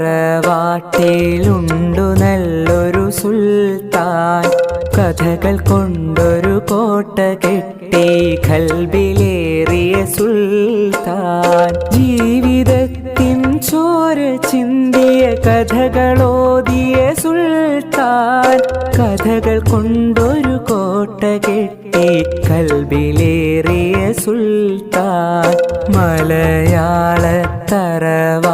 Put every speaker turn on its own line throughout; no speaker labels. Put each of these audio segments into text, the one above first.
തറവാട്ടിലുണ്ടു നല്ലൊരു സുൽത്താൻ. കഥകൾ കൊണ്ടൊരു കോട്ട കെട്ടി ഖൽബിലേറിയ സുൽത്താൻ. ജീവിതത്തിൻ ചോര ചിന്തിയ കഥകളോതിയ സുൽത്താൻ. കഥകൾ കൊണ്ടൊരു കോട്ട കെട്ടി ഖൽബിലേറിയ സുൽത്താൻ. മലയാള തറവാട്ടിലുണ്ടു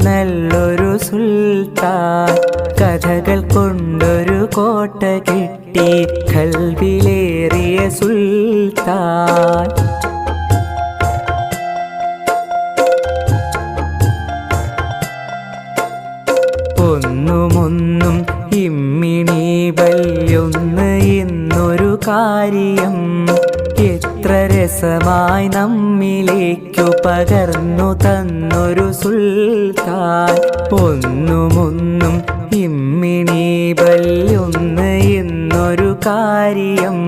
നല്ലൊരു സുൽത്താൻ. കഥകൾ കൊണ്ടൊരു കോട്ട കെട്ടി ഖൽബിലേറിയ സുൽത്താൻ. ഒന്നുമൊന്നും ഇമ്മിണി വല്യൊന്ന് എന്നൊരു കാര്യം എത്ര രസമായി നമ്മിലേക്കു പകർന്നു തന്നൊരു സുൽത്താൻ. ഒന്നുമൊന്നും ഇമ്മിണി വല്യൊന്ന് എന്നൊരു കാര്യം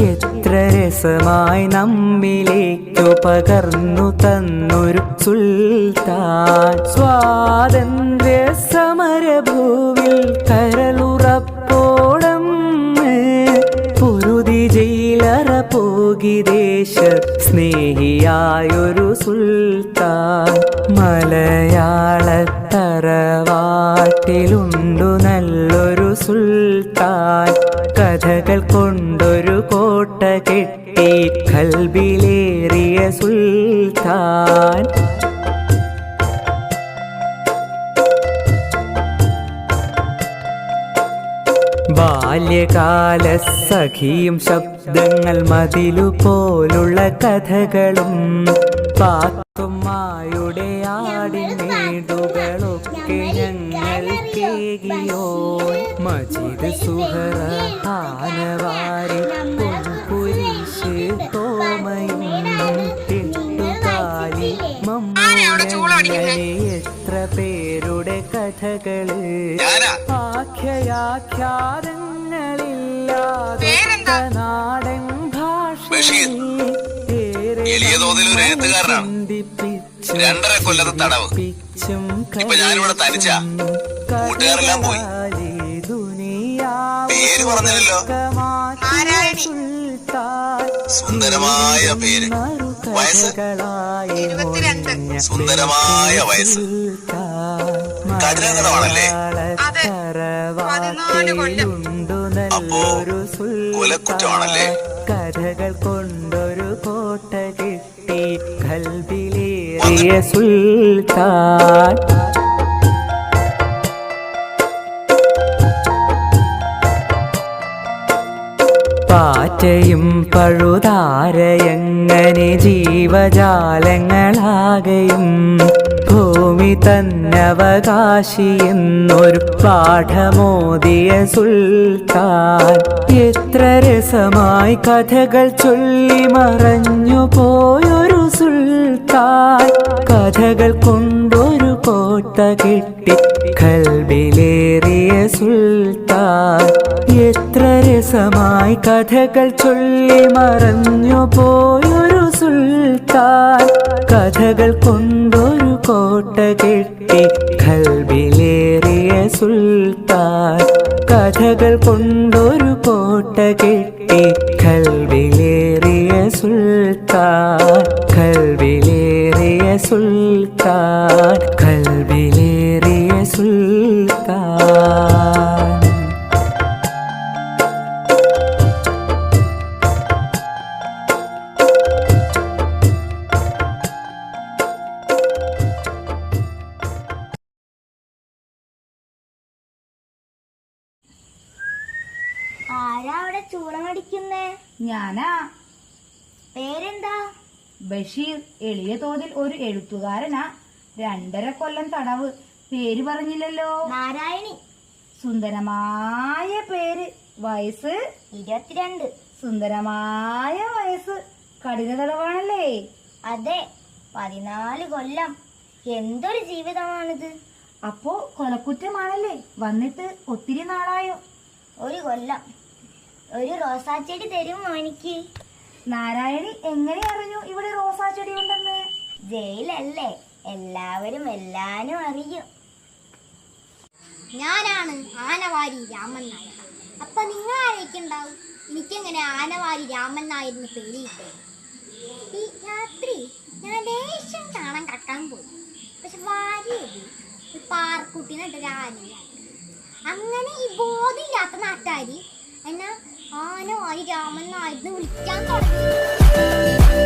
എത്ര രസമായി നമ്മിലേക്കു പകർന്നു തന്നൊരു സുൽത്താൻ. സ്വാതന്ത്ര്യ സമരഭൂവിൽ കരളുറപ്പോളം പൊരുതി ജയിലറ പോകി ദേശ സ്നേഹിയായൊരു സുൽത്താൻ. മലയാള തറവാട്ടിലുണ്ടു നല്ലൊരു സുൽത്താൻ. കഥകൾ കൊണ്ടൊരു കോട്ട കെട്ടി ഖൽബിലേറിയ സുൽത്താൻ. ബാല്യകാല സഖിയും ശബ്ദങ്ങൾ മതിലുപോലുള്ള കഥകളും പാത്തുമ്മായുടെ ആടിനേടുകളൊക്കെ ഞങ്ങൾ കേകിയോ. മജീദ് സുഹറ ഹാനവാരി പൊൻകുരിശ് തോമയും എട്ടുകാലി മമ്മൂനെ എത്ര പേരുടെ കഥകള് ആഖ്യാഖ്യാതങ്ങളില്ലാതെ നാടൻ ഭാഷയിൽ
എളിയ തോതിൽ ഒരു എഴുത്തുകാരനാണ്. 2.5 കൊല്ലത്തെ തടവ്. ഇപ്പൊ ഞാനിവിടെ തനിച്ച, കൂട്ടുകാരെല്ലാം പോയി. പേര് പറഞ്ഞില്ലല്ലോ. സുന്ദരമായ പേര്, വയസ്സ് 22. സുന്ദരമായ വയസ്സ്. കഠിനമാണല്ലേ? അപ്പോ കൊലക്കുറ്റമാണല്ലേ?
കഥകൾ കൊണ്ടൊരു കോട്ട കെട്ടി ഖൽബിലേറിയ സുൽത്താൻ. പാറ്റയും പഴുതാരയങ്ങനെ ജീവജാലങ്ങളാകെയും ഭൂമി തന്നവകാശി എന്നൊരു പാഠമോദിയ സുൽത്താൻ. എത്ര രസമായി കഥകൾ ചൊല്ലി മറഞ്ഞു പോയൊരു സുൽത്താൻ. കഥകൾ കൊണ്ടൊരു കോട്ട കെട്ടി ഖൽബിലേറിയ സുൽത്താൻ. എത്ര രസമായി കഥകൾ ചൊല്ലി മറഞ്ഞു പോയൊരു സുൽത്താൻ. കഥകൾ കൊണ്ടൊരു കോട്ട കെട്ടി ഖൽബിലേറിയ സുൽത്താൻ. കഥകൾ കൊണ്ടൊരു കോട്ട കെട്ടി ഖൽബിലേറിയ സുൽത്താൻ. ഖൽബിലേറിയ സുൽത്താൻ. ഖൽബിലേറിയ സുൽത്താൻ.
ആരാ അവിടെ ചൂളമടിക്കുന്നേ?
ഞാനാ.
പേരെന്താ?
ബഷീർ. എളിയ തോതിൽ ഒരു എഴുത്തുകാരനാ. 2.5 കൊല്ലം തടവ്. പേര് പറഞ്ഞില്ലല്ലോ.
നാരായണി.
സുന്ദരമായ പേര്. വയസ്സ്
22.
സുന്ദരമായ വയസ്സ്. കഠിന തടവാണല്ലേ?
അതെ, 14 കൊല്ലം. എന്തൊരു ജീവിതമാണിത്.
അപ്പോ കൊലക്കുറ്റമാണല്ലേ? വന്നിട്ട് ഒത്തിരി നാളായോ?
1 കൊല്ലം. ഒരു റോസാച്ചെടി തരുമോ എനിക്ക്?
നാരായണി എങ്ങനെ അറിഞ്ഞു ഇവിടെ റോസാ ചെടി ഉണ്ടെന്ന്?
ജയിലല്ലേ, എല്ലാവരും എല്ലാനും അറിയും.
ഞാനാണ് ആനവാരി രാമൻ നായർ. അപ്പൊ നിങ്ങൾ ആരൊക്കെയുണ്ടാവും? എനിക്കെങ്ങനെ ആനവാരി രാമൻ നായരിന് പേര് കിട്ടും? ഈ രാത്രി ഞാൻ ലേശം കാണാൻ കക്കാൻ പോയി. പക്ഷെ വാരിയത് ഒരു പാർക്കുട്ടിനായിട്ട് ഒരു ആനയാണ്. അങ്ങനെ ഈ ബോധമില്ലാത്ത നാട്ടുകാരി എന്നാ ആനവാരി രാമൻ നായരിന് വിളിക്കാൻ തുടങ്ങി.